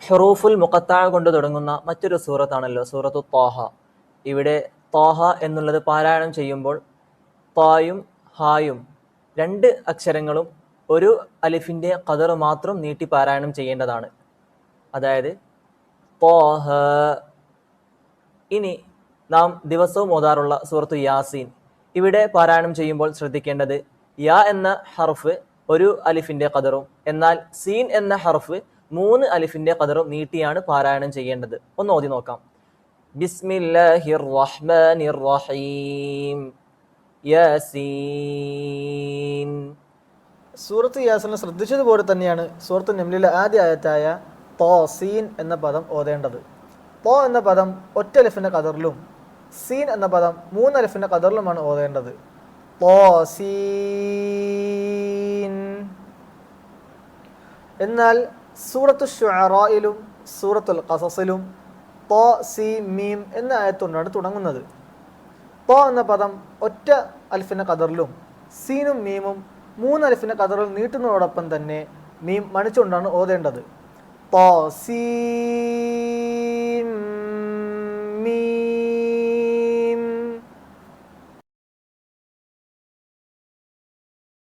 ഹുറൂഫുൽ മുഖത്താ കൊണ്ട് തുടങ്ങുന്ന മറ്റൊരു സൂറത്താണല്ലോ സൂറത്തു ത്വാഹ. ഇവിടെ ത്വാഹ എന്നുള്ളത് പാരായണം ചെയ്യുമ്പോൾ തായും ഹായും രണ്ട് അക്ഷരങ്ങളും ഒരു അലിഫിൻ്റെ ഖദർ മാത്രം നീട്ടി പാരായണം ചെയ്യേണ്ടതാണ്. അതായത് ത്വാഹ. ഇനി നാം ദിവസവും ഓതാറുള്ള സൂറത്തു യാസീൻ, ഇവിടെ പാരായണം ചെയ്യുമ്പോൾ ശ്രദ്ധിക്കേണ്ടത് യാ എന്ന ഹർഫ് ഒരു അലിഫിൻ്റെ ഖദറും എന്നാൽ സീൻ എന്ന ഹർഫ് 3 അലിഫിൻ്റെ ഖദറും നീട്ടിയാണ് പാരായണം ചെയ്യേണ്ടത്. ഒന്ന് ഓതി നോക്കാം. ബിസ്മില്ലാഹിർ റഹ്മാനിർ റഹീം യാസീൻ. സൂറത്ത് യാസീനിൽ ശ്രദ്ധിച്ചതുപോലെ തന്നെയാണ് സൂറത്ത് നംലിലെ ആദ്യ ആയത്തായ തോസീൻ എന്ന പദം ഓതേണ്ടത്. തോ എന്ന പദം ഒറ്റ അലിഫിൻ്റെ ഖദറിലും സീൻ എന്ന പദം 3 അലിഫിൻ്റെ ഖദറിലുമാണ് ഓതേണ്ടത്. തോസീൻ. എന്നാൽ സൂറത്തു ശുഅറായിലും സൂറത്തുൽ ഖസസിലും തോ സീ മീം എന്ന ആയത്തുകൊണ്ടാണ് തുടങ്ങുന്നത്. തോ എന്ന പദം ഒറ്റ അലിഫിൻ്റെ ഖദറിലും സീനും മീമും 3 അലിഫിൻ്റെ ഖദറിൽ നീട്ടുന്നതോടൊപ്പം തന്നെ മീം മണിച്ചുകൊണ്ടാണ് ഓതേണ്ടത്. തോ സീ